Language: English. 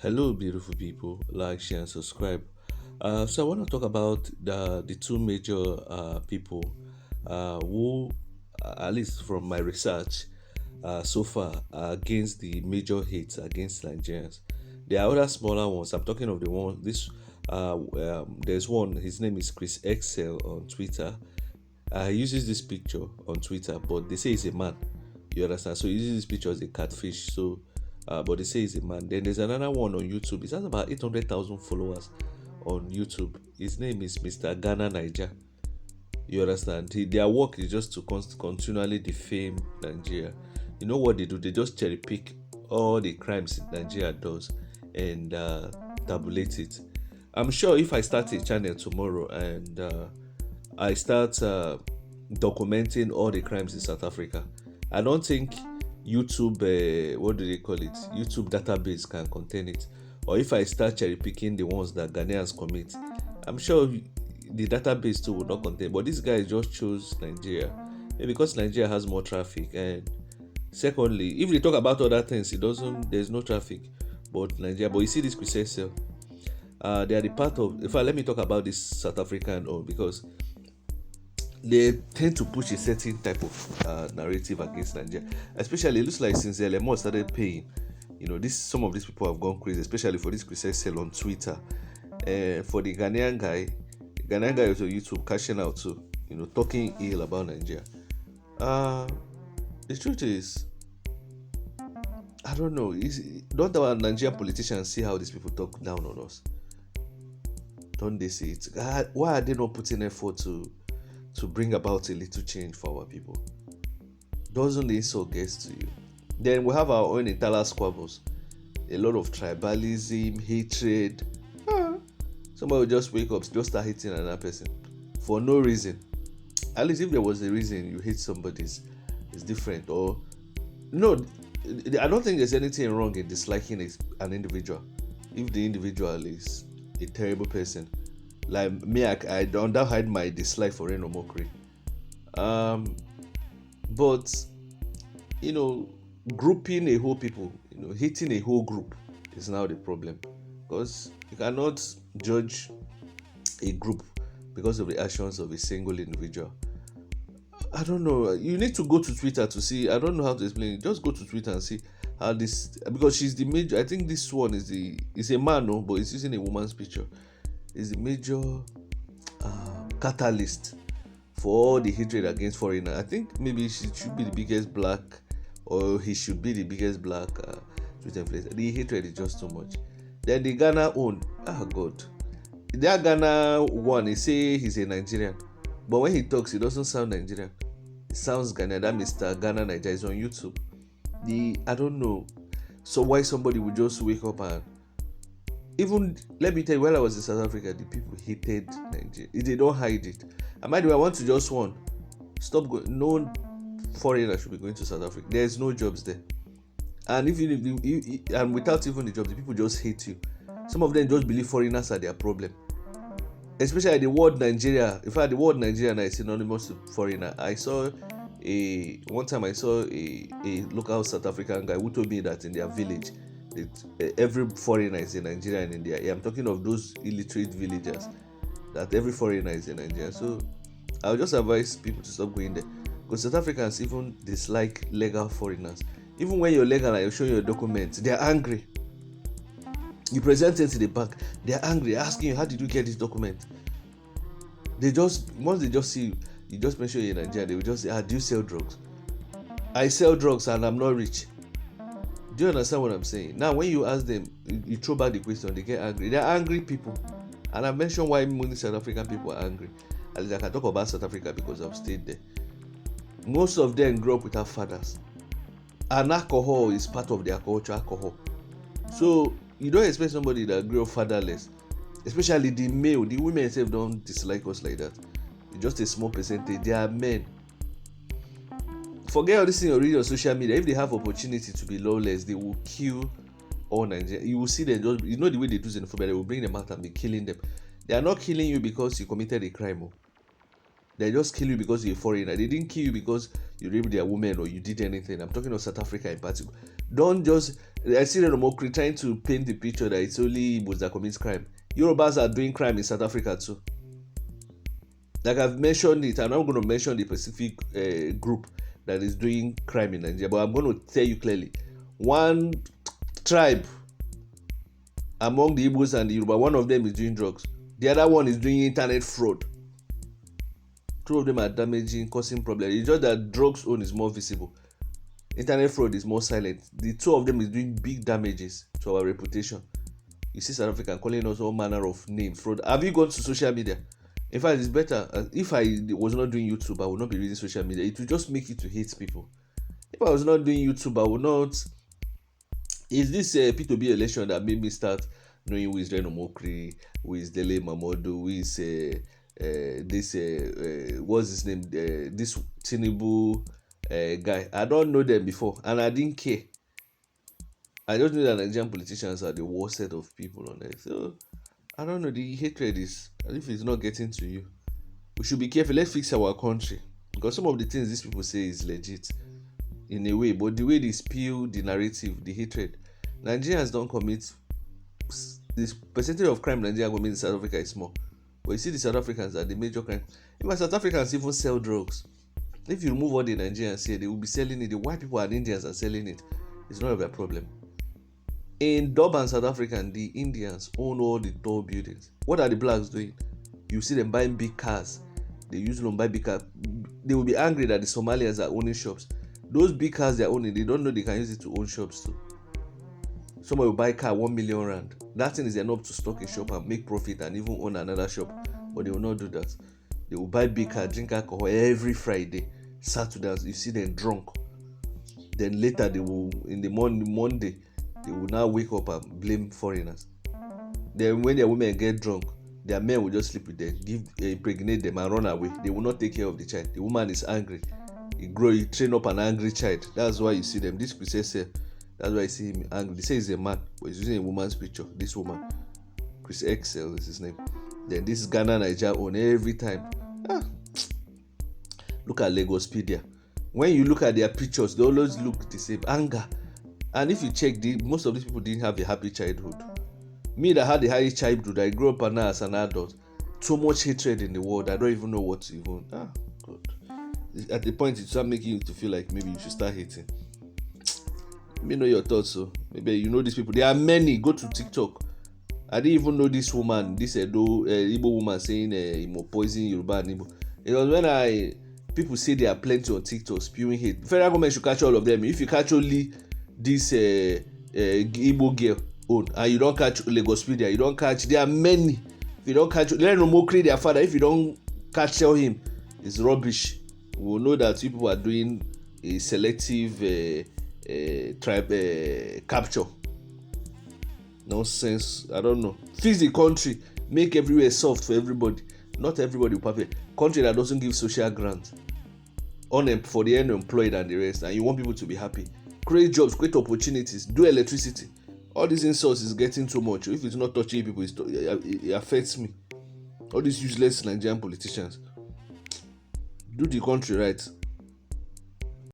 Hello, beautiful people. Like, share, and subscribe. So I want to talk about the two major people who, at least from my research so far, are against the major hate against Nigerians. There are other smaller ones. I'm talking of the one. There's one. His name is Chris Excel on Twitter. He uses this picture on Twitter, but they say he's a man. You understand? So he uses this picture as a catfish. But they say he's a man. Then there's another one on YouTube. He has about 800,000 followers on YouTube. His name is Mr. Ghana Niger. You understand? Their work is just to continually defame Nigeria. You know what they do? They just cherry pick all the crimes Nigeria does and tabulate it. I'm sure if I start a channel tomorrow and I start documenting all the crimes in South Africa, I don't think YouTube, what do they call it? YouTube database can contain it. Or if I start cherry picking the ones that Ghanaians commit, I'm sure the database too will not contain. But this guy just chose Nigeria, because Nigeria has more traffic. And secondly, if they talk about other things, there's no traffic. But Nigeria, but you see this Christian, they are the part of. In fact, let me talk about this South African because they tend to push a certain type of narrative against Nigeria. Especially, it looks like since the LMO started paying, some of these people have gone crazy, especially for this Chris Sell on Twitter. For the Ghanaian guy was on YouTube cashing out too, talking ill about Nigeria. The truth is, I don't know. Don't our Nigerian politicians see how these people talk down on us? Don't they see it? Why are they not putting effort to bring about a little change for our people? Doesn't the insult get to you? Then we have our own internal squabbles. A lot of tribalism, hatred. Somebody will just wake up, just start hating another person for no reason. At least if there was a reason you hate somebody, it's different. Or no, I don't think there's anything wrong in disliking an individual if the individual is a terrible person. Like me, I don't hide my dislike for Reno Mokri. But grouping a whole people, hitting a whole group is now the problem, because you cannot judge a group because of the actions of a single individual. I don't know. You need to go to Twitter to see. I don't know how to explain it. Just go to Twitter and see how this, because she's the major. I think this one is a man, no, but it's using a woman's picture. Is the major catalyst for all the hatred against foreigners. I think maybe she should be the biggest black, or he should be the biggest black Twitter influencer. The hatred is just too much. Then the Ghana own, God, that Ghana one, he say he's a Nigerian, but when he talks, he doesn't sound Nigerian. It sounds Ghanaian. That Mr. Ghana Nigeria is on YouTube. I don't know. So why somebody would just wake up and even, let me tell you, when I was in South Africa, the people hated Nigeria. They don't hide it. And by the way, I want to just stop going. No foreigner should be going to South Africa. There's no jobs there. And and without even the jobs, the people just hate you. Some of them just believe foreigners are their problem. Especially the word Nigeria. In fact, the word Nigeria is synonymous to foreigner. One time I saw a local South African guy who told me that in their village, every foreigner is a Nigerian in India. I'm talking of those illiterate villagers, that every foreigner is a Nigerian. So I'll just advise people to stop going there, because South Africans even dislike legal foreigners. Even when you're legal and you show your documents, they're angry. You present it to the bank, they're angry, asking you, how did you get this document? Once they just see you just mention you're in Nigeria, they will just say, do you sell drugs? I sell drugs and I'm not rich. Do you understand what I'm saying? Now, when you ask them, you throw back the question, they get angry. They're angry people. And I mentioned why many South African people are angry. At least I can talk about South Africa because I've stayed there. Most of them grew up without fathers. And alcohol is part of their culture, alcohol. So, you don't expect somebody that grew up fatherless. Especially the male. The women themselves don't dislike us like that. It's just a small percentage. They are men. Forget all this thing you read on social media. If they have opportunity to be lawless, they will kill all Nigerians. You will see them just, the way they do xenophobia, they will bring them out and be killing them. They are not killing you because you committed a crime. They just kill you because you're a foreigner. They didn't kill you because you raped their woman or you did anything. I'm talking of South Africa in particular. Don't just, I see Renomokri trying to paint the picture that it's only Igbos that commit crime. Yorubas are doing crime in South Africa too. Like I've mentioned it, I'm not going to mention the specific group that is doing crime in Nigeria, but I'm going to tell you clearly. One tribe among the Igbos and the Yoruba, one of them is doing drugs. The other one is doing internet fraud. Two of them are damaging, causing problems. It's just that drugs own is more visible. Internet fraud is more silent. The two of them is doing big damages to our reputation. You see South Africa calling us all manner of names. Fraud. Have you gone to social media? In fact, it's better. If I was not doing YouTube, I would not be using social media. It will just make you to hate people. If I was not doing YouTube, I would not. Is this P2B election that made me start knowing who is Renomokri, who is Dele Mamodu, who is what's his name? This Tinubu guy. I don't know them before, and I didn't care. I just know that Nigerian politicians are the worst set of people on earth. So I don't know. The hatred is, if it's not getting to you, we should be careful. Let's fix our country, because some of the things these people say is legit in a way, but the way they spew the narrative, the hatred, Nigerians don't commit. This percentage of crime Nigeria commits in South Africa is small, but you see the South Africans are the major crime. Even South Africans even sell drugs. If you remove all the Nigerians here, they will be selling it. The white people and Indians are selling it. It's not their problem. In Durban, South Africa, the Indians own all the tall buildings. What are the blacks doing? You see them buying big cars. They usually don't buy big cars. They will be angry that the Somalians are owning shops. Those big cars they are owning, they don't know they can use it to own shops too. Somebody will buy a car 1 million rand. That thing is enough to stock a shop and make profit and even own another shop. But they will not do that. They will buy big car, drink alcohol every Friday, Saturday. You see them drunk. Then later they will, in the Monday, they will now wake up and blame foreigners. Then when their women get drunk, their men will just sleep with them, impregnate them and run away. They will not take care of the child. The woman is angry. He train up an angry child. That's why you see them. This princess here, that's why I see him angry. They say he's a man, but he's using a woman's picture. This woman, Chris Excel is his name. Then this Ghana Nigeria on every time. Look at Lagospedia. When you look at their pictures, they always look the same. Anger. And if you check, most of these people didn't have a happy childhood. Me that had a happy childhood, I grew up now as an adult. So much hatred in the world, I don't even know what to even. God. At the point, it start making you to feel like maybe you should start hating. Let me know your thoughts. So maybe you know these people. There are many. Go to TikTok. I didn't even know this woman, this Igbo woman saying Imo poison Yoruba and Igbo. It was when people say there are plenty on TikTok spewing hate. The federal government should catch all of them. If you catch only this Igbo girl own and you don't catch Lagospedia, you don't catch, there are many. If you don't catch, let Nomokri their father, if you don't catch him, it's rubbish. We will know that people are doing a selective tribe capture. Nonsense. I don't know. Fix the country, make everywhere soft for everybody. Not everybody will perfect. Country that doesn't give social grants for the unemployed and the rest, and you want people to be happy. Create jobs, create opportunities, do electricity. All these insults is getting too much. If it's not touching people, it affects me. All these useless Nigerian politicians. Do the country right.